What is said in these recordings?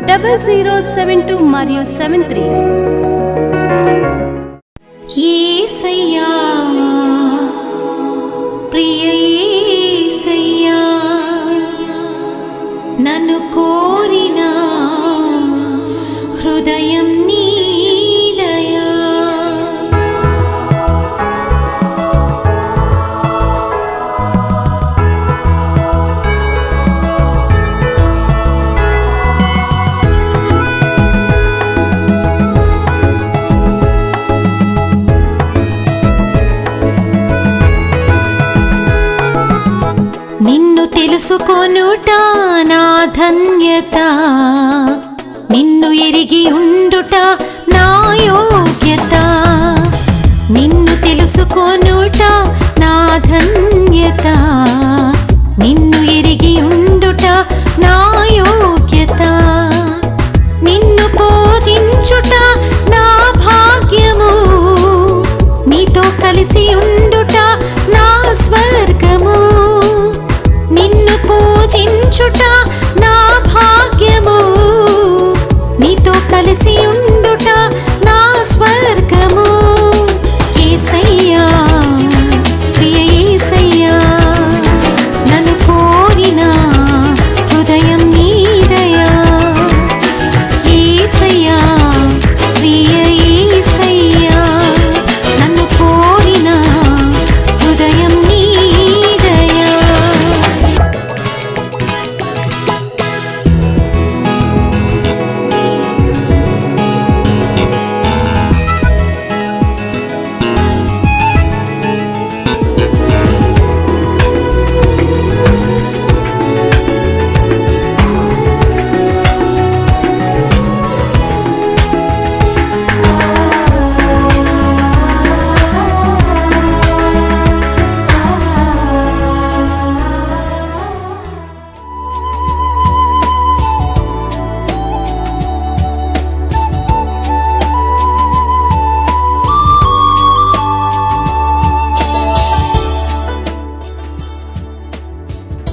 0072 మరియు 73. యేసయ్యా ప్రియ యేసయ్యా నన్ను కోరిన హృదయం నీదయా. నిన్ను తెలుసుకొనుట నా ధన్యత, నిన్ను ఎరిగి ఉండుట నా యోగ్యత. నిన్ను తెలుసుకొనుట నా ధన్యత, నిన్ను ఎరిగి ఉండుట నా యోగ్యత. నిన్ను పూజించుట నా భాగ్యము, నీతో కలిసి ఉండుట నా స్వర్గము. నిన్ను పూజించుట నా భాగ్యము, నీతో కలిసి ఉండుట నా స్వర్గము. యేసయ్యా ప్రియ యేసయ్యా నన్ను కోరిన హృదయం నీదయా. యేసయ్యా ప్రియ యేసయ్యా నన్ను కోరిన హృదయం నీదయా.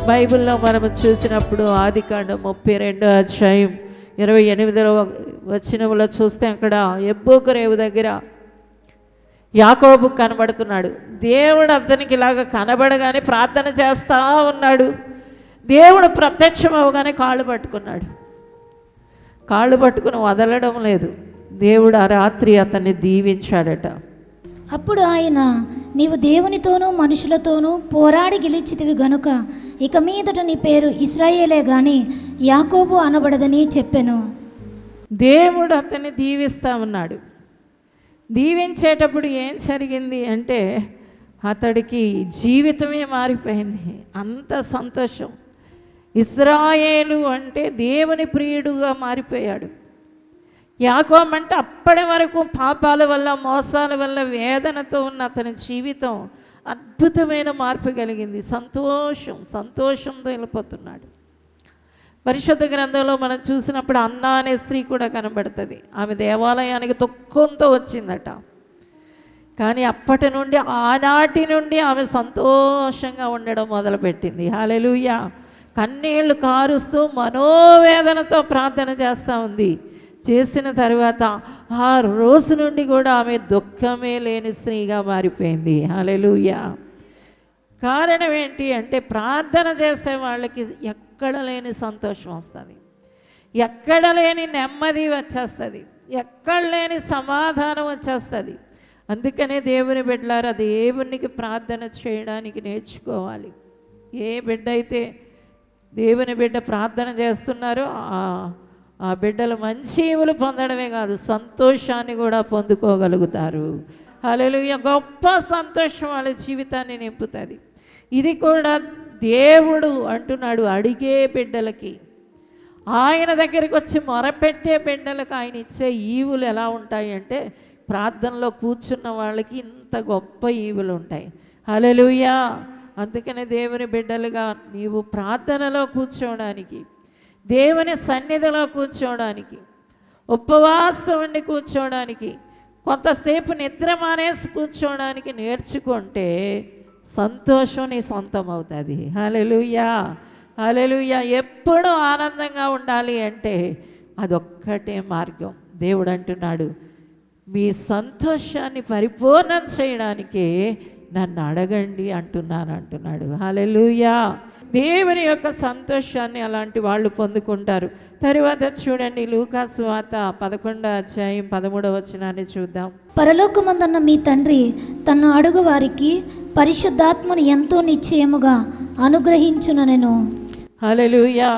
బైబిల్లో మనము చూసినప్పుడు ఆదికాండం 32వ అధ్యాయం 28వ వచనంలో చూస్తే అక్కడ ఎబ్బోకు రేవు దగ్గర యాకోబు కనబడుతున్నాడు. దేవుడు అతనికి ఇలాగ కనబడగానే ప్రార్థన చేస్తూ ఉన్నాడు. దేవుడు ప్రత్యక్షం అవగానే కాళ్ళు పట్టుకున్నాడు. కాళ్ళు పట్టుకుని వదలడం లేదు. దేవుడు ఆ రాత్రి అతన్ని దీవించాడట. అప్పుడు ఆయన, నీవు దేవునితోనూ మనుషులతోనూ పోరాడి గెలిచితివి గనుక ఇక మీదట నీ పేరు ఇశ్రాయేలే గాని యాకోబు అనబడదని చెప్పెను. దేవుడు అతన్ని దీవిస్తూ ఉన్నాడు. దీవించేటప్పుడు ఏం జరిగింది అంటే అతడికి జీవితమే మారిపోయింది. అంత సంతోషం. ఇశ్రాయేలు అంటే దేవుని ప్రియుడుగా మారిపోయాడు. యాకోబు అంటే అప్పటి వరకు పాపాల వల్ల మోసాల వల్ల వేదనతో ఉన్న అతని జీవితం అద్భుతమైన మార్పు కలిగింది. సంతోషంతో వెళ్ళిపోతున్నాడు. పరిశుద్ధ గ్రంథంలో మనం చూసినప్పుడు అన్నా అనే స్త్రీ కూడా కనబడుతుంది. ఆమె దేవాలయానికి దుఃఖంతో వచ్చిందట. కానీ అప్పటి నుండి ఆనాటి నుండి ఆమె సంతోషంగా ఉండడం మొదలుపెట్టింది. హల్లెలూయా. కన్నీళ్లు కారుస్తూ మనోవేదనతో ప్రార్థన చేస్తూ ఉంది. చేసిన తర్వాత ఆ రోజు నుండి కూడా ఆమె దుఃఖమే లేని స్త్రీగా మారిపోయింది. హల్లెలూయా. కారణం ఏంటి అంటే ప్రార్థన చేసే వాళ్ళకి ఎక్కడ లేని సంతోషం వస్తుంది, ఎక్కడ లేని నెమ్మది వచ్చేస్తుంది, ఎక్కడ లేని సమాధానం వచ్చేస్తుంది. అందుకనే దేవుని బిడ్డలారా దేవునికి ప్రార్థన చేయడానికి నేర్చుకోవాలి. ఏ బిడ్డ అయితే దేవుని బిడ్డ ప్రార్థన చేస్తున్నారో ఆ బిడ్డలు మంచి ఈవులు పొందడమే కాదు సంతోషాన్ని కూడా పొందుకోగలుగుతారు. హల్లెలూయా. గొప్ప సంతోషం వాళ్ళ జీవితాన్ని నింపుతుంది. ఇది కూడా దేవుడు అంటున్నాడు అడిగే బిడ్డలకి, ఆయన దగ్గరికి వచ్చి మొరపెట్టే బిడ్డలకు ఆయన ఇచ్చే ఈవులు ఎలా ఉంటాయి అంటే ప్రార్థనలో కూర్చున్న వాళ్ళకి ఇంత గొప్ప ఈవులు ఉంటాయి. హల్లెలూయా. అందుకనే దేవుని బిడ్డలుగా నీవు ప్రార్థనలో కూర్చోవడానికి, దేవుని సన్నిధిలో కూర్చోవడానికి, ఉపవాసం ఉండి కూర్చోవడానికి, కొంతసేపు నిద్ర మానేసి కూర్చోవడానికి నేర్చుకుంటే సంతోషం నీ సొంతం అవుతుంది. హల్లెలూయా. హల్లెలూయా. ఎప్పుడు ఆనందంగా ఉండాలి అంటే అదొక్కటే మార్గం. దేవుడు అంటున్నాడు, మీ సంతోషాన్ని పరిపూర్ణం చేయడానికే నన్ను అడగండి అంటున్నాడు. హల్లెలూయా. దేవుని యొక్క సంతోషాన్ని అలాంటి వాళ్ళు పొందుకుంటారు. తరువాత చూడండి, లూకా సువార్త 11:13 చూద్దాం. పరలోకమందున్న మీ తండ్రి తన్ను అడుగు వారికి పరిశుద్ధాత్మను ఎంతో నిశ్చయముగా అనుగ్రహించుననెను. హల్లెలూయా.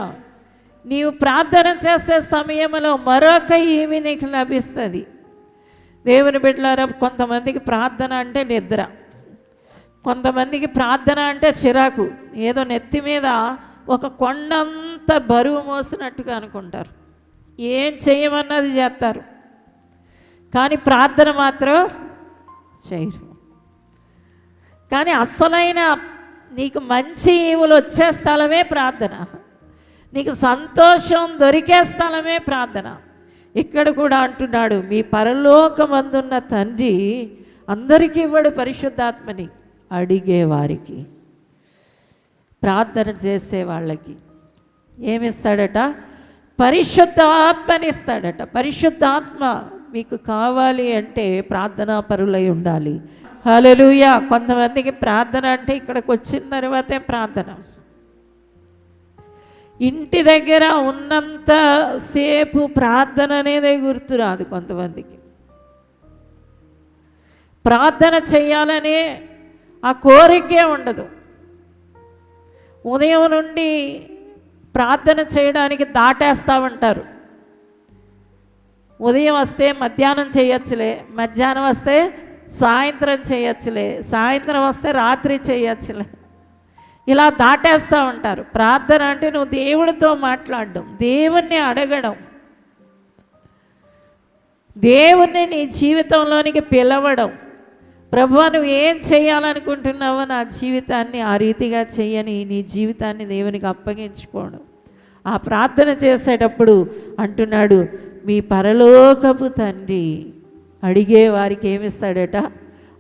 నీవు ప్రార్థన చేసే సమయంలో మరొక ఏమి నీకు లభిస్తుంది. దేవుని బిడ్డలారా, కొంతమందికి ప్రార్థన అంటే నిద్ర, కొంతమందికి ప్రార్థన అంటే చిరాకు. ఏదో నెత్తి మీద ఒక కొండంత బరువు మోసినట్టుగా అనుకుంటారు, ఏం చేయమన్నది చేస్తారు, కానీ ప్రార్థన మాత్రం చేయరు. కానీ అసలైన నీకు మంచి ఈవులు వచ్చే స్థలమే ప్రార్థన, నీకు సంతోషం దొరికే స్థలమే ప్రార్థన. ఇక్కడ కూడా అంటున్నాడు, మీ పరలోకమందున్న తండ్రి అందరికీ ఇవ్వడు పరిశుద్ధాత్మని, అడిగేవారికి, ప్రార్థన చేసే వాళ్ళకి ఏమిస్తాడట? పరిశుద్ధాత్మనిస్తాడట. పరిశుద్ధాత్మ మీకు కావాలి అంటే ప్రార్థనా పరులై ఉండాలి. హల్లెలూయా. కొంతమందికి ప్రార్థన అంటే ఇక్కడికి వచ్చిన తర్వాతే ప్రార్థన, ఇంటి దగ్గర ఉన్నంత సేపు ప్రార్థన అనేదే గుర్తురాదు. కొంతమందికి ప్రార్థన చేయాలనే ఆ కోరికే ఉండదు. ఉదయం నుండి ప్రార్థన చేయడానికి దాటేస్తూ ఉంటారు. ఉదయం వస్తే మధ్యాహ్నం చేయొచ్చులే, మధ్యాహ్నం వస్తే సాయంత్రం చేయొచ్చులే, సాయంత్రం వస్తే రాత్రి చేయొచ్చులే, ఇలా దాటేస్తూ ఉంటారు. ప్రార్థన అంటే నువ్వు దేవుడితో మాట్లాడడం, దేవుణ్ణి అడగడం, దేవుణ్ణి నీ జీవితంలోనికి పిలవడం. ప్రభువా, నువ్వు ఏం చేయాలనుకుంటున్నావో నా జీవితాన్ని ఆ రీతిగా చెయ్యని నీ జీవితాన్ని దేవునికి అప్పగించుకోవడం. ఆ ప్రార్థన చేసేటప్పుడు అంటున్నాడు, మీ పరలోకపు తండ్రి అడిగే వారికి ఏమిస్తాడట?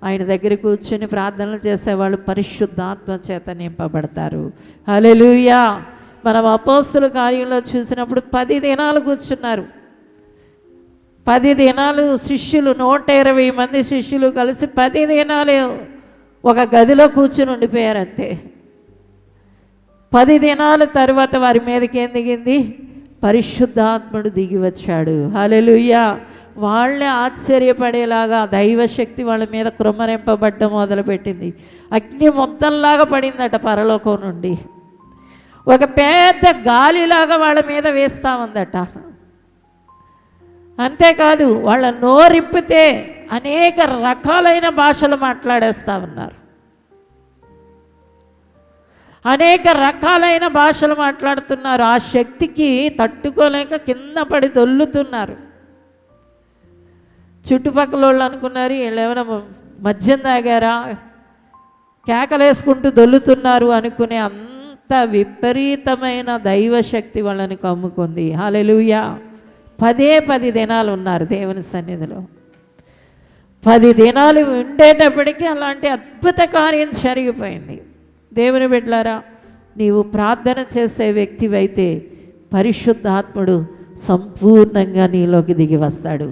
ఆయన దగ్గర కూర్చొని ప్రార్థనలు చేసేవాళ్ళు పరిశుద్ధాత్మ చేత నింపబడతారు. హల్లెలూయా. మనం అపోస్తుల కార్యంలో చూసినప్పుడు 10 దినాలు కూర్చున్నారు. 10 దినాలు శిష్యులు, 120 మంది శిష్యులు కలిసి 10 దినాలు ఒక గదిలో కూర్చుని ఉండిపోయారు అంతే. 10 దినాల తర్వాత వారి మీదకి ఏం దిగింది? పరిశుద్ధాత్ముడు దిగి వచ్చాడు. హల్లెలూయా. వాళ్ళే ఆశ్చర్యపడేలాగా దైవశక్తి వాళ్ళ మీద కృమ్మరింపబడ్డం మొదలుపెట్టింది. అగ్ని మొత్తంలాగా పడిందట పరలోకం నుండి, ఒక పెద్ద గాలిలాగా వాళ్ళ మీద వేస్తూ ఉందట. అంతేకాదు, వాళ్ళ నోరిప్పితే అనేక రకాలైన భాషలు మాట్లాడేస్తూ ఉన్నారు. అనేక రకాలైన భాషలు మాట్లాడుతున్నారు. ఆ శక్తికి తట్టుకోలేక కింద పడి దొల్లుతున్నారు. చుట్టుపక్కల వాళ్ళు అనుకున్నారు, వీళ్ళు ఏమైనా మద్యం తాగారా, కేకలేసుకుంటూ దొల్లుతున్నారు అనుకునే అంత విపరీతమైన దైవశక్తి వాళ్ళని కమ్ముకుంది. హల్లెలూయా. 10 దినాలు ఉన్నారు దేవుని సన్నిధిలో. 10 దినాలు ఉండేటప్పటికీ అలాంటి అద్భుత కార్యం జరిగిపోయింది. దేవుని బిడ్డలారా, నీవు ప్రార్థన చేసే వ్యక్తివైతే పరిశుద్ధాత్ముడు సంపూర్ణంగా నీలోకి దిగి వస్తాడు.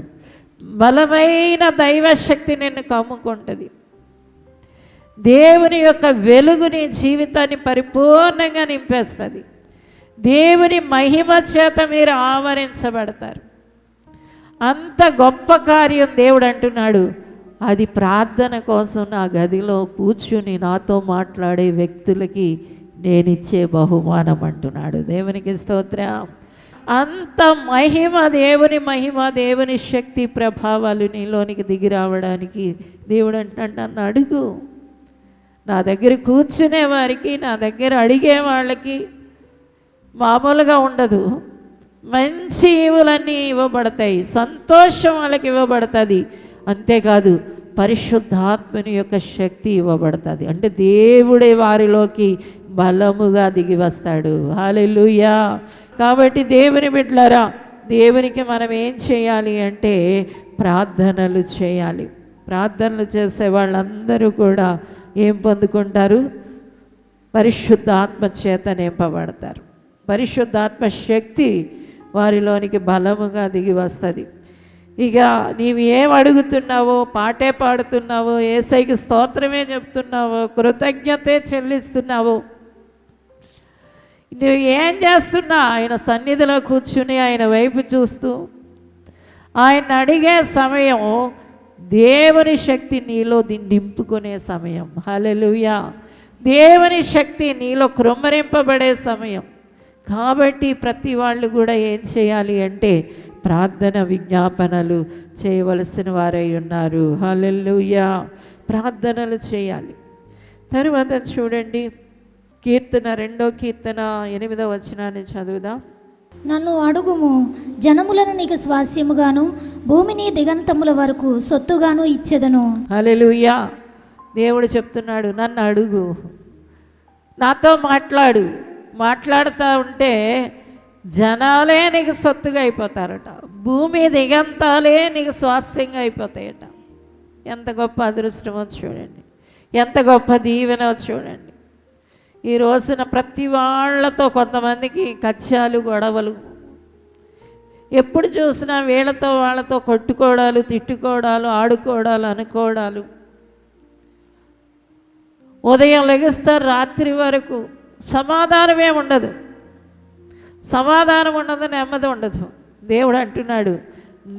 బలమైన దైవశక్తి నిన్ను కమ్ముకుంటుంది. దేవుని యొక్క వెలుగు నీ జీవితాన్ని పరిపూర్ణంగా నింపేస్తుంది. దేవుని మహిమ చేత మీరు ఆవరించబడతారు. అంత గొప్ప కార్యం దేవుడు అంటున్నాడు. అది ప్రార్థన కోసం నా గదిలో కూర్చుని నాతో మాట్లాడే వ్యక్తులకి నేనిచ్చే బహుమానం అంటున్నాడు. దేవునికి స్తోత్రం. అంత మహిమ, దేవుని మహిమ, దేవుని శక్తి ప్రభావాలు నీలోనికి దిగి రావడానికి దేవుడు అంటున్నాడు, నన్ను అడుగు. నా దగ్గర కూర్చునే వారికి, నా దగ్గర అడిగే వాళ్ళకి మామూలుగా ఉండదు. మంచి ఈవులన్నీ ఇవ్వబడతాయి, సంతోషం వాళ్ళకి ఇవ్వబడుతుంది. అంతేకాదు, పరిశుద్ధాత్మని యొక్క శక్తి ఇవ్వబడుతుంది. అంటే దేవుడే వారిలోకి బలముగా దిగి వస్తాడు. హల్లెలూయా. కాబట్టి దేవుని బిడ్డలారా, దేవునికి మనం ఏం చేయాలి అంటే ప్రార్థనలు చేయాలి. ప్రార్థనలు చేసే వాళ్ళందరూ కూడా ఏం పొందుకుంటారు? పరిశుద్ధాత్మ చేత నింపబడతారు. పరిశుద్ధాత్మ శక్తి వారిలోనికి బలముగా దిగి వస్తుంది. ఇక నీవు ఏం అడుగుతున్నావో, పాటే పాడుతున్నావో, యేసయ్యకి స్తోత్రమే చెప్తున్నావో, కృతజ్ఞతే చెల్లిస్తున్నావో, నువ్వు ఏం చేస్తున్నా ఆయన సన్నిధిలో కూర్చుని ఆయన వైపు చూస్తూ ఆయన అడిగే సమయం దేవుని శక్తి నీలో నింపుకునే సమయం. హల్లెలూయా. దేవుని శక్తి నీలో కృమ్మరింపబడే సమయం. కాబట్టి ప్రతి వాళ్ళు కూడా ఏం చేయాలి అంటే ప్రార్థన విజ్ఞాపనలు చేయవలసిన వారై ఉన్నారు. హల్లెలూయా. ప్రార్థనలు చేయాలి. తరువాత చూడండి, కీర్తన 2వ కీర్తన 8వ వచనాన్ని చదువుదాం. నన్ను అడుగుము, జనములను నీకు స్వాస్యముగాను భూమిని దిగంతముల వరకు సొత్తుగాను ఇచ్చెదను. హల్లెలూయా. దేవుడు చెప్తున్నాడు, నన్ను అడుగు, నాతో మాట్లాడు. మాట్లాడుతూ ఉంటే జనాలే నీకు సొత్తుగా అయిపోతారట, భూమి దిగంతాలే నీకు స్వాస్యంగా అయిపోతాయట. ఎంత గొప్ప అదృష్టమో చూడండి, ఎంత గొప్ప దీవెనో చూడండి. ఈ రోజున ప్రతి వాళ్ళతో కొంతమందికి కచ్చాలు, గొడవలు, ఎప్పుడు చూసినా వీళ్ళతో వాళ్ళతో కొట్టుకోవడాలు, తిట్టుకోవడాలు, ఆడుకోవడాలు, అనుకోవడాలు. ఉదయం లెగిస్తారు, రాత్రి వరకు సమాధానమే ఉండదు. సమాధానం ఉండదు, నెమ్మది ఉండదు. దేవుడు అంటున్నాడు,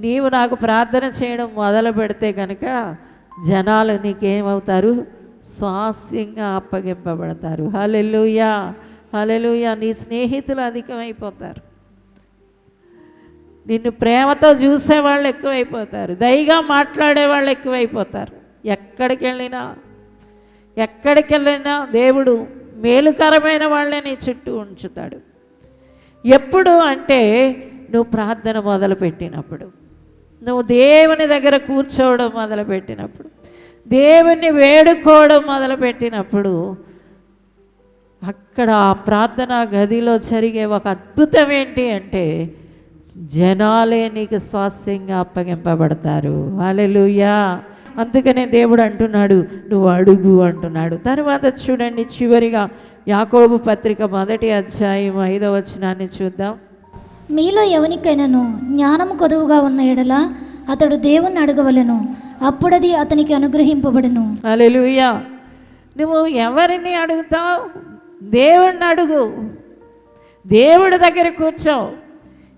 నీవు నాకు ప్రార్థన చేయడం మొదలు పెడితే కనుక జనాలు నీకేమవుతారు? స్వాస్యంగా అప్పగింపబడతారు. హల్లెలూయా. హల్లెలూయా. నీ స్నేహితులు అధికమైపోతారు, నిన్ను ప్రేమతో చూసేవాళ్ళు ఎక్కువైపోతారు, దయగా మాట్లాడే వాళ్ళు ఎక్కువైపోతారు. ఎక్కడికి వెళ్ళినా దేవుడు మేలుకరమైన వాళ్ళే నీ చుట్టూ ఉంచుతాడు. ఎప్పుడు అంటే నువ్వు ప్రార్థన మొదలుపెట్టినప్పుడు, నువ్వు దేవుని దగ్గర కూర్చోవడం మొదలుపెట్టినప్పుడు, దేవుని వేడుకోవడం మొదలుపెట్టినప్పుడు, అక్కడ ఆ ప్రార్థనా గదిలో జరిగే ఒక అద్భుతం ఏంటి అంటే జనాలే నీకు స్వాస్యంగా అప్పగింపబడతారు. హల్లెలూయా. అందుకనే దేవుడు అంటున్నాడు, నువ్వు అడుగు అంటున్నాడు. తర్వాత చూడండి, చివరిగా యాకోబు పత్రిక 1వ అధ్యాయం 5వ వచనాన్ని చూద్దాం. మీలో ఎవనికైనాను జ్ఞానము కొదువుగా ఉన్న ఎడల అతడు దేవుణ్ణి అడగవలెను, అప్పుడది అతనికి అనుగ్రహింపబడును. హల్లెలూయా. నువ్వు ఎవరిని అడుగుతావు? దేవుణ్ణి అడుగు. దేవుడి దగ్గర కూర్చో.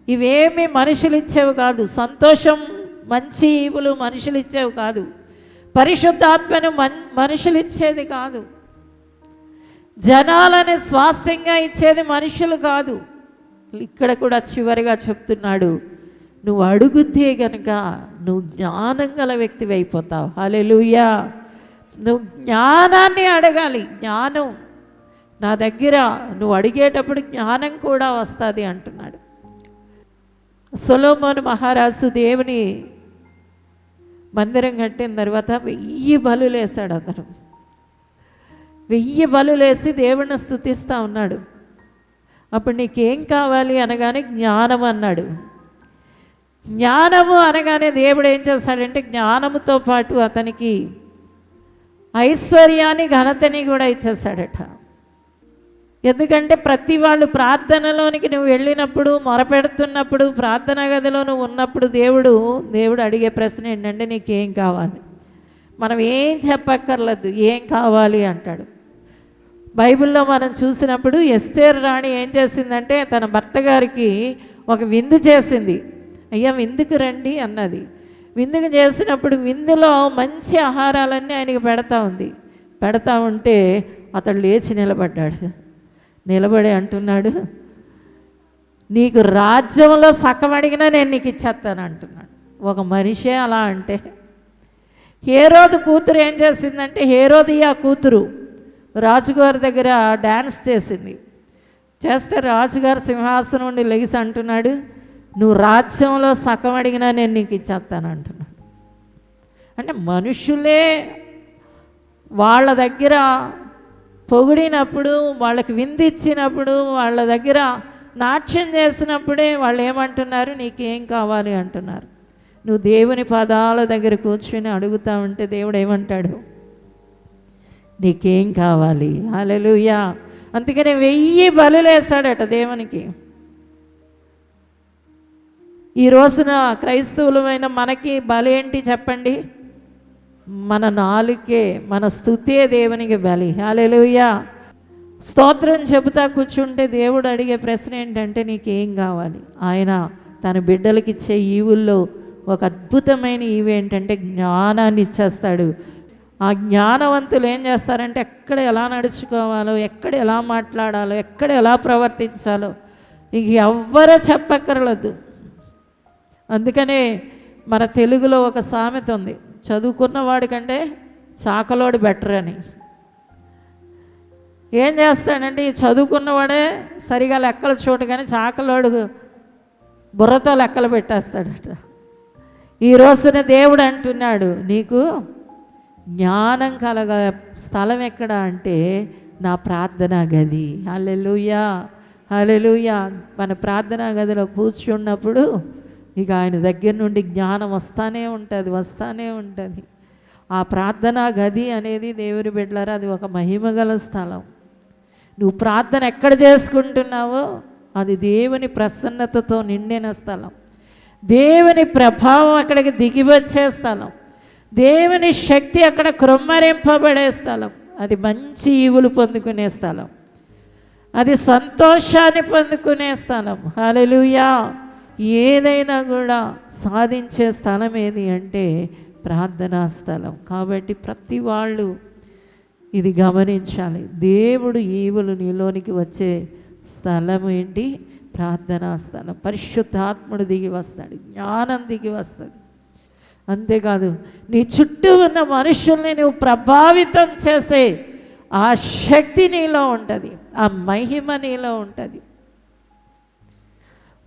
ఇవేమి మనుషులు ఇచ్చేవి కాదు. సంతోషం, మంచి ఈవులు మనుషులు ఇచ్చేవి కాదు. పరిశుద్ధాత్మను మనుషులు ఇచ్చేది కాదు. జనాలని స్వాస్థ్యంగా ఇచ్చేది మనుషులు కాదు. ఇక్కడ కూడా చివరిగా చెప్తున్నాడు, నువ్వు అడుగుతే గనక నువ్వు జ్ఞానం గల వ్యక్తివి అయిపోతావు. హల్లెలూయా. నువ్వు జ్ఞానాన్ని అడగాలి. జ్ఞానం నా దగ్గర, నువ్వు అడిగేటప్పుడు జ్ఞానం కూడా వస్తుంది అంటున్నాడు. సొలొమోను మహారాజు దేవుని మందిరం కట్టిన తర్వాత 1000 బలులు వేశాడు. అతను 1000 బలులు వేసి దేవుణ్ణి స్తుతిస్తూ ఉన్నాడు. అప్పుడు నీకేం కావాలి అనగానే జ్ఞానం అన్నాడు. జ్ఞానము అనగానే దేవుడు ఏం చేస్తాడంటే జ్ఞానముతో పాటు అతనికి ఐశ్వర్యాన్ని, ఘనతని కూడా ఇచ్చేస్తాడట. ఎందుకంటే ప్రతి వాళ్ళు ప్రార్థనలోనికి నువ్వు వెళ్ళినప్పుడు, మొరపెడుతున్నప్పుడు, ప్రార్థనా గదిలో నువ్వు ఉన్నప్పుడు దేవుడు అడిగే ప్రశ్న ఏంటంటే నీకేం కావాలి? మనం ఏం చెప్పక్కర్లేదు, ఏం కావాలి అంటాడు. బైబిల్లో మనం చూసినప్పుడు ఎస్తేరు రాణి ఏం చేసిందంటే తన భర్త గారికి ఒక విందు చేసింది. అయ్యా విందుకు రండి అన్నది. విందుకు చేసినప్పుడు విందులో మంచి ఆహారాలన్నీ ఆయనకి పెడతా ఉంటే అతడు లేచి నిలబడ్డాడు. నిలబడి అంటున్నాడు, నీకు రాజ్యంలో సగం అడిగినా నేను నీకు ఇచ్చేస్తాను అంటున్నాడు. ఒక మనిషే అలా అంటే, హేరోదు కూతురు ఏం చేసిందంటే, హేరోదియా కూతురు రాజుగారి దగ్గర డ్యాన్స్ చేస్తే రాజుగారు సింహాసనం నుండి లెగిసి అంటున్నాడు, నువ్వు రాజ్యంలో సగం అడిగినా నేను నీకు ఇచ్చేస్తాను అంటున్నాడు. అంటే మనుషులే వాళ్ళ దగ్గర పొగిడినప్పుడు, వాళ్ళకి విందిచ్చినప్పుడు, వాళ్ళ దగ్గర నాట్యం చేసినప్పుడే వాళ్ళు ఏమంటున్నారు? నీకేం కావాలి అంటున్నారు. నువ్వు దేవుని పాదాల దగ్గర కూర్చొని అడుగుతా ఉంటే దేవుడు ఏమంటాడు? నీకేం కావాలి? హల్లెలూయా. అందుకని 1000 బలులు వేస్తాడట దేవునికి. ఈ రోజున క్రైస్తవులమైన మనకి బలి ఏంటి చెప్పండి? మన నాలుకే, మన స్తుతే దేవునికి బలి. హల్లెలూయా. స్తోత్రం చెబుతా కూర్చుంటే దేవుడు అడిగే ప్రశ్న ఏంటంటే నీకేం కావాలి? ఆయన తన బిడ్డలకి ఇచ్చే ఈవుల్లో ఒక అద్భుతమైన ఈవు ఏంటంటే జ్ఞానాన్ని ఇచ్చేస్తాడు. ఆ జ్ఞానవంతులు ఏం చేస్తారంటే ఎక్కడ ఎలా నడుచుకోవాలో, ఎక్కడ ఎలా మాట్లాడాలో, ఎక్కడ ఎలా ప్రవర్తించాలో ఇక ఎవ్వరూ చెప్పక్కర్లేదు. అందుకనే మన తెలుగులో ఒక సామెత ఉంది, చదువుకున్నవాడి కంటే చాకలోడు బెటర్ అని. ఏం చేస్తాడంటే ఈ చదువుకున్నవాడే సరిగా లెక్కలు చూడు, కానీ చాకలోడు బుర్రతో లెక్కలు పెట్టేస్తాడట. ఈ రోజున దేవుడు అంటున్నాడు, నీకు జ్ఞానం కలగ స్థలం ఎక్కడ అంటే నా ప్రార్థనా గది. హల్లెలూయా, హల్లెలూయా. మన ప్రార్థనా గదిలో కూర్చున్నప్పుడు ఇక ఆయన దగ్గర నుండి జ్ఞానం వస్తానే ఉంటుంది. ఆ ప్రార్థనా గది అనేది దేవుని బిడ్డలారా, అది ఒక మహిమగల స్థలం. నువ్వు ప్రార్థన ఎక్కడ చేసుకుంటున్నావో అది దేవుని ప్రసన్నతతో నిండిన స్థలం, దేవుని ప్రభావం అక్కడికి దిగివచ్చే స్థలం, దేవుని శక్తి అక్కడ కృమ్మరింపబడే స్థలం, అది మంచి ఈవులు పొందుకునే స్థలం, అది సంతోషాన్ని పొందుకునే స్థలం. హల్లెలూయా. ఏదైనా కూడా సాధించే స్థలం ఏది అంటే ప్రార్థనా స్థలం. కాబట్టి ప్రతి వాళ్ళు ఇది గమనించాలి. దేవుడు ఈవులు నీలోనికి వచ్చే స్థలం ఏంటి? ప్రార్థనా స్థలం. పరిశుద్ధాత్ముడు దిగి వస్తాడు, జ్ఞానం దిగి వస్తుంది. అంతేకాదు నీ చుట్టూ ఉన్న మనుషుల్ని నువ్వు ప్రభావితం చేసే ఆ శక్తి నీలో ఉంటుంది, ఆ మహిమ నీలో ఉంటుంది.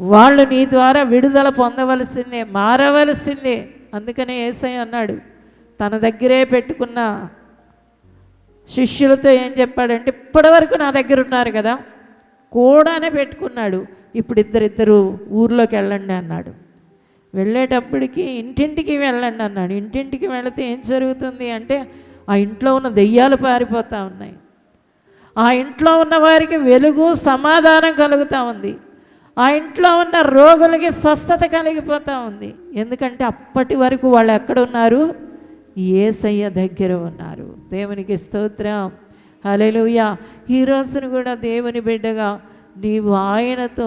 వాళ్ళు నీ ద్వారా విడుదల పొందవలసిందే, మారవలసిందే. అందుకనే యేసయ్య అన్నాడు, తన దగ్గరే పెట్టుకున్న శిష్యులతో ఏం చెప్పాడంటే, ఇప్పటివరకు నా దగ్గర ఉన్నారు కదా, కూడానే పెట్టుకున్నాడు, ఇప్పుడు ఇద్దరిద్దరు ఊర్లోకి వెళ్ళండి అన్నాడు. వెళ్ళేటప్పటికి ఇంటింటికి వెళ్ళండి అన్నాడు. ఇంటింటికి వెళితే ఏం జరుగుతుంది అంటే ఆ ఇంట్లో ఉన్న దెయ్యాలు పారిపోతూ ఉన్నాయి, ఆ ఇంట్లో ఉన్న వారికి వెలుగు సమాధానం కలుగుతూ ఉంది, ఆ ఇంట్లో ఉన్న రోగులకి స్వస్థత కలిగిపోతూ ఉంది. ఎందుకంటే అప్పటి వరకు వాళ్ళు ఎక్కడ ఉన్నారు? యేసయ్య దగ్గర ఉన్నారు. దేవునికి స్తోత్రం. హల్లెలూయా. ఈ రోజున కూడా దేవుని బిడ్డగా నీవు ఆయనతో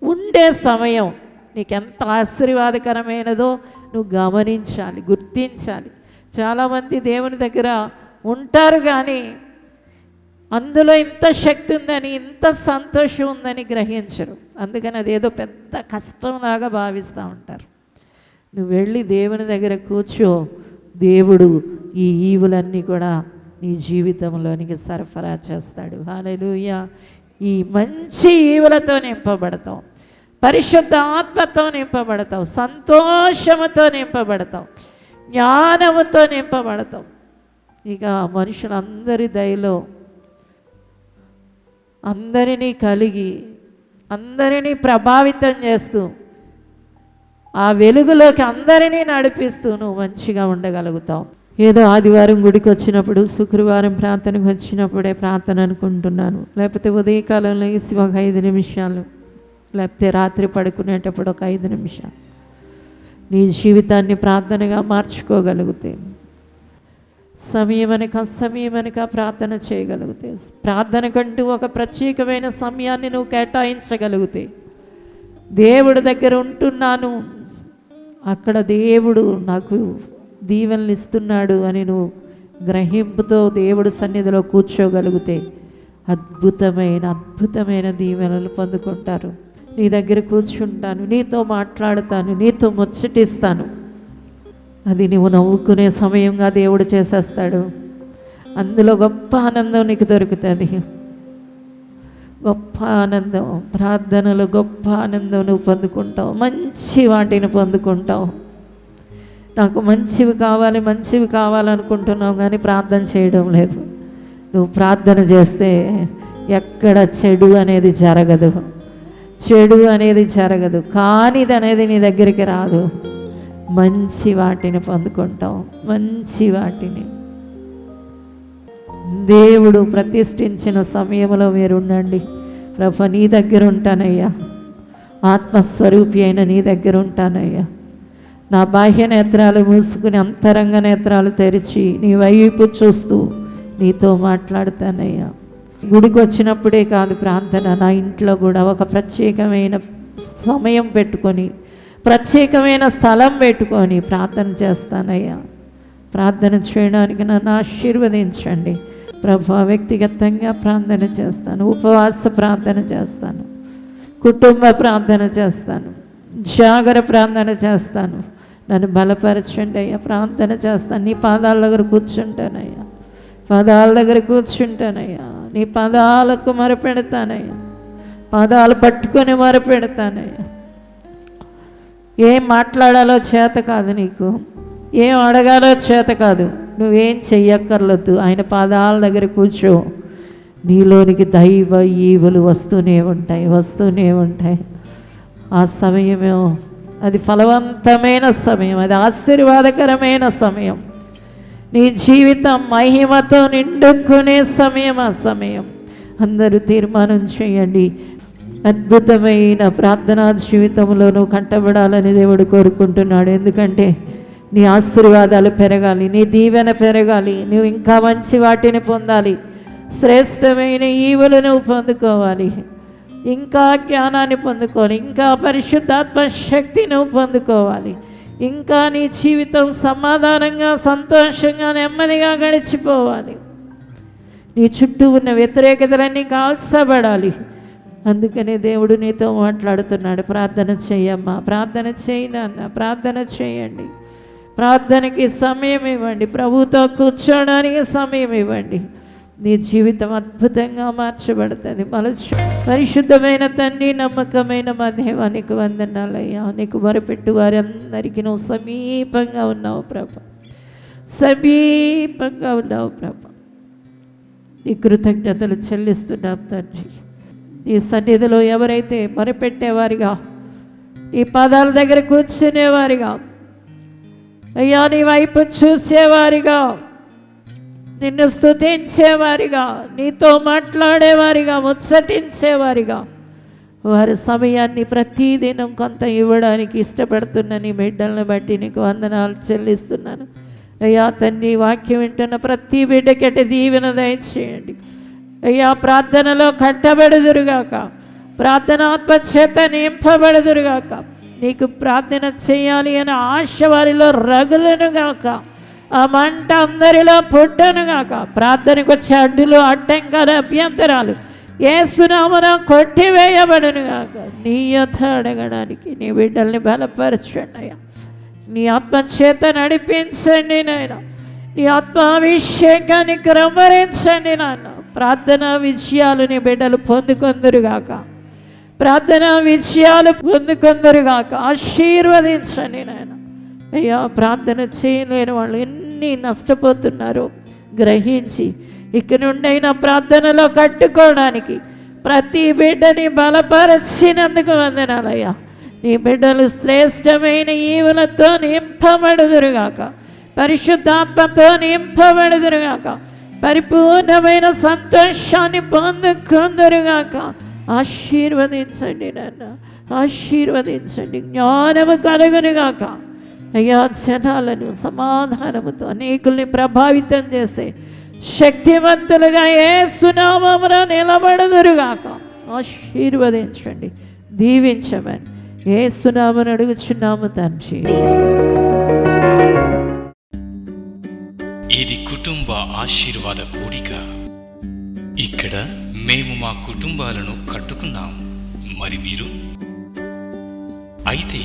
ఉండే సమయం నీకెంత ఆశీర్వాదకరమైనదో నువ్వు గమనించాలి, గుర్తించాలి. చాలామంది దేవుని దగ్గర ఉంటారు కానీ అందులో ఇంత శక్తి ఉందని, ఇంత సంతోషం ఉందని గ్రహించరు. అందుకని అదేదో పెద్ద కష్టంలాగా భావిస్తూ ఉంటారు. నువ్వు వెళ్ళి దేవుని దగ్గర కూర్చో, దేవుడు ఈ ఈవులన్నీ కూడా నీ జీవితంలోనికి సరఫరా చేస్తాడు. హల్లెలూయా. ఈ మంచి ఈవులతో నింపబడతావు, పరిశుద్ధ ఆత్మతో నింపబడతావు, సంతోషముతో నింపబడతావు, జ్ఞానముతో నింపబడతావు. ఇక మనుషులందరి దయలో అందరినీ కలిగి అందరినీ ప్రభావితం చేస్తూ ఆ వెలుగులోకి అందరినీ నడిపిస్తూ నువ్వు మంచిగా ఉండగలుగుతావు. ఏదో ఆదివారం గుడికి వచ్చినప్పుడు, శుక్రవారం ప్రార్థనకు వచ్చినప్పుడే ప్రార్థన అనుకుంటున్నాను, లేకపోతే ఉదయకాలం లేచి ఒక 5 నిమిషాలు, లేకపోతే రాత్రి పడుకునేటప్పుడు ఒక 5 నిమిషాలు నీ జీవితాన్ని ప్రార్థనగా మార్చుకోగలిగితే, సమయమనక ప్రార్థన చేయగలిగితే, ప్రార్థన కంటూ ఒక ప్రత్యేకమైన సమయాన్ని నువ్వు కేటాయించగలిగితే, దేవుడి దగ్గర ఉంటున్నాను, అక్కడ దేవుడు నాకు దీవెనలు ఇస్తున్నాడు అని నువ్వు గ్రహింపుతో దేవుడి సన్నిధిలో కూర్చోగలిగితే అద్భుతమైన దీవెనలు పొందుకుంటారు. నీ దగ్గర కూర్చుంటాను, నీతో మాట్లాడుతాను, నీతో ముచ్చటిస్తాను. అది నువ్వు నవ్వుకునే సమయంగా దేవుడు చేసేస్తాడు. అందులో గొప్ప ఆనందం నీకు దొరుకుతుంది, గొప్ప ఆనందం. ప్రార్థనలో గొప్ప ఆనందం నువ్వు పొందుకుంటావు, మంచి వాటిని పొందుకుంటావు. నాకు మంచివి కావాలనుకుంటున్నావు కానీ ప్రార్థన చేయడం లేదు. నువ్వు ప్రార్థన చేస్తే ఎక్కడ చెడు అనేది జరగదు, కానిది అనేది నీ దగ్గరికి రాదు. మంచి వాటిని పొందుకుంటాం, మంచి వాటిని. దేవుడు ప్రతిష్ఠించిన సమయంలో మీరు ఉండండి. ప్రభు నీ దగ్గర ఉంటానయ్యా, ఆత్మస్వరూపి అయిన నీ దగ్గర ఉంటానయ్యా. నా బాహ్య నేత్రాలు మూసుకుని అంతరంగ నేత్రాలు తెరిచి నీ వైపు చూస్తూ నీతో మాట్లాడతానయ్యా. గుడికి వచ్చినప్పుడే కాదు ప్రార్థన, నా ఇంట్లో కూడా ఒక ప్రత్యేకమైన సమయం పెట్టుకొని ప్రత్యేకమైన స్థలం పెట్టుకొని ప్రార్థన చేస్తానయ్యా. ప్రార్థన చేయడానికి నన్ను ఆశీర్వదించండి ప్రభా. వ్యక్తిగతంగా ప్రార్థన చేస్తాను, ఉపవాస ప్రార్థన చేస్తాను, కుటుంబ ప్రార్థన చేస్తాను, జాగర ప్రార్థన చేస్తాను. నన్ను బలపరచండి అయ్యా. ప్రార్థన చేస్తాను, నీ పాదాల దగ్గర కూర్చుంటానయ్యా. పాదాల దగ్గర కూర్చుంటానయ్యా. నీ పాదాలకు మొరపెడతానయ్యా. పాదాలు పట్టుకొని మొరపెడతానయ్యా. ఏం మాట్లాడాలో చేత కాదు నీకు, ఏం అడగాలో చేత కాదు, నువ్వేం చెయ్యక్కర్లేదు. ఆయన పాదాల దగ్గర కూర్చో. నీలోనికి దైవ ఈవులు వస్తూనే ఉంటాయి. ఆ సమయమే అది ఫలవంతమైన సమయం, అది ఆశీర్వాదకరమైన సమయం, నీ జీవితం మహిమతో నిండుకునే సమయం. ఆ సమయం అందరూ తీర్మానం చేయండి. అద్భుతమైన ప్రార్థనా జీవితంలో నువ్వు కంటబడాలని దేవుడు కోరుకుంటున్నాడు. ఎందుకంటే నీ ఆశీర్వాదాలు పెరగాలి, నీ దీవెన పెరగాలి, నువ్వు ఇంకా మంచి వాటిని పొందాలి, శ్రేష్టమైన ఈవులను పొందుకోవాలి, ఇంకా జ్ఞానాన్ని పొందుకోవాలి, ఇంకా పరిశుద్ధాత్మ శక్తిని పొందుకోవాలి, ఇంకా నీ జీవితం సమాధానంగా సంతోషంగా నెమ్మదిగా గడిచిపోవాలి. నీ చుట్టూ ఉన్న వ్యతిరేకతలన్నీ కాల్చబడాలి. అందుకనే దేవుడు నీతో మాట్లాడుతున్నాడు. ప్రార్థన చెయ్యమ్మా, ప్రార్థన చేయి నాన్న, ప్రార్థన చేయండి. ప్రార్థనకి సమయం ఇవ్వండి, ప్రభుతో కూర్చోడానికి సమయం ఇవ్వండి. నీ జీవితం అద్భుతంగా మార్చబడుతుంది. పరిశుద్ధమైన తండ్రి, నమ్మకమైన మా దేవా, నీకు వందనాలయ్యా. నీకు మొరపెట్టు వారందరికీ నువ్వు సమీపంగా ఉన్నావు ప్రభా, సమీపంగా ఉన్నావు ప్రభా. ఈ కృతజ్ఞతలు చెల్లిస్తున్నాం తండ్రి. ఈ సన్నిధిలో ఎవరైతే మొరపెట్టేవారిగా, ఈ పాదాల దగ్గర కూర్చునేవారిగా, అయ్యా నీ వైపు చూసేవారిగా, నిన్ను స్తుతించేవారిగా, నీతో మాట్లాడేవారిగా, ముచ్చటించేవారిగా, వారి సమయాన్ని ప్రతిదినం కొంత ఇవ్వడానికి ఇష్టపడుతున్న నీ బిడ్డలను బట్టి నీకు వందనాలు చెల్లిస్తున్నాను. అయ్యా తండ్రి, వాక్యం వింటున్న ప్రతి బిడ్డకెట దీవెన దయచేయండి అయ్యా. ప్రార్థనలో కట్టబెడుదురుగాక, ప్రార్థనాత్మ చేత నింపబడుదురుగాక, నీకు ప్రార్థన చేయాలి అనే ఆశ వారిలో రగులునుగాక, ఆ మంట అందరిలో పుట్టనుగాక. ప్రార్థనకు వచ్చే అడ్డులు, అడ్డంకాలు, అభ్యంతరాలు యేసునామమున కొట్టివేయబడునుగాక. నీ యొద్ద అడగడానికి నీ బిడ్డల్ని బలపరచండి అయ్యా. నీ ఆత్మ చేత నడిపించండి నాయన. నీ ఆత్మాభిషేకాన్ని క్రమరించండి నాన్న. ప్రార్థనా విజయాలు నీ బిడ్డలు పొందుకొందురుగాక, ప్రార్థనా విజయాలు పొందుకొందురుగాక. ఆశీర్వదించండి నాయన. అయ్యా, ప్రార్థన చేయలేని వాళ్ళు ఎన్ని నష్టపోతున్నారో గ్రహించి ఇక నుండైనా ప్రార్థనలో కట్టుకోవడానికి ప్రతి బిడ్డని బలపరిచినందుకు వందనాలయ్యా. నీ బిడ్డలు శ్రేష్టమైన ఈవులతో నింపబడుదురుగాక, పరిశుద్ధాత్మతో నింపబడుదురుగాక, పరిపూర్ణమైన సంతోషాన్ని పొందుకుందురుగాక. ఆశీర్వదించండి నాన్న, ఆశీర్వదించండి. జ్ఞానము కలుగునుగాక అయ్యా. జనాలను సమాధానముతో అనేకుల్ని ప్రభావితం చేసే శక్తివంతులుగా యేసు నామమున నిలబడుదురుగాక. ఆశీర్వదించండి, దీవించమని యేసు నామమున అడుగుచున్నాము తండ్రి. ఇది కుటుంబ ఆశీర్వాద కూడిక. ఇక్కడ మేము మా కుటుంబాలను కట్టుకున్నాం. మరి మీరు? అయితే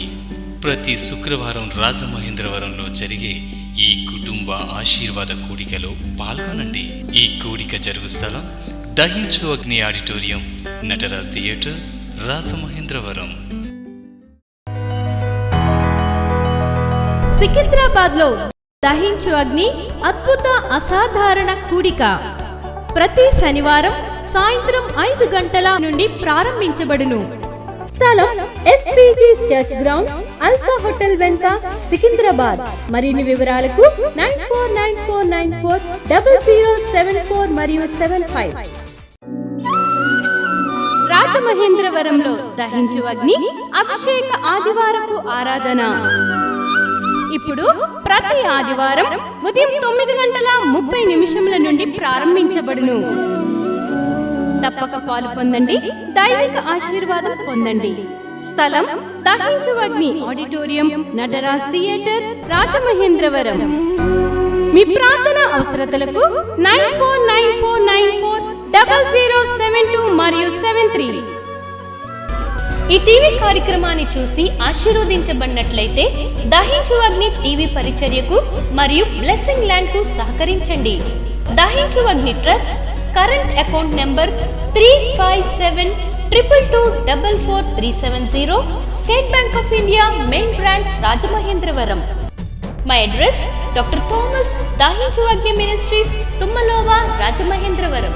ప్రతి శుక్రవారం రాజమహేంద్రవరంలో జరిగే ఈ కుటుంబ ఆశీర్వాద కూడికలో పాల్గొనండి. ఈ కూడిక జరుగు స్థలం దహించు అగ్ని ఆడిటోరియం, నటరాజ్ థియేటర్, రాజమహేంద్రవరం. సికింద్రాబాద్ లో దహించు అగ్ని అద్భుత అసాధారణ కూడిక ప్రతి శనివారం సాయంత్రం 5 గంటల నుండి ప్రారంభించబడును. స్థలం SPG church ground, alpha hotel వెనుక, సికింద్రాబాద్. మరిన్ని వివరాలకు 9494940074 మరియు 75. రాజమహేంద్రవరంలో దహించు అగ్ని అభిషేక ఆదివారపు ఆరాధన ఇప్పుడు ప్రతి ఆదివారం ఉదయం 9:30 నుండి ప్రారంభించబడును. తప్పక పాలు పొందండి, దైవిక ఆశీర్వాదం పొందండి. స్థలం దహించు అగ్ని ఆడిటోరియం, నటరాజ్ థియేటర్, రాజమహేంద్రవరం. మీ ప్రార్థన అవసరతలకు 9494940072 మరియు 73. ఈ టీవీ కార్యక్రమాన్ని చూసి ఆశీర్వదించబడినట్లయితే దహించు అగ్ని టీవీ పరిచర్యకు మరియు బ్లెస్సింగ్ ల్యాండ్ కు సహకరించండి. Dahinchu Agni trust current account number 357222444370, State Bank of India main branch, Rajamahendravaram. My address doctor Thomas Dahinchu Agni ministries, తుమ్మలోవా, Rajamahendravaram.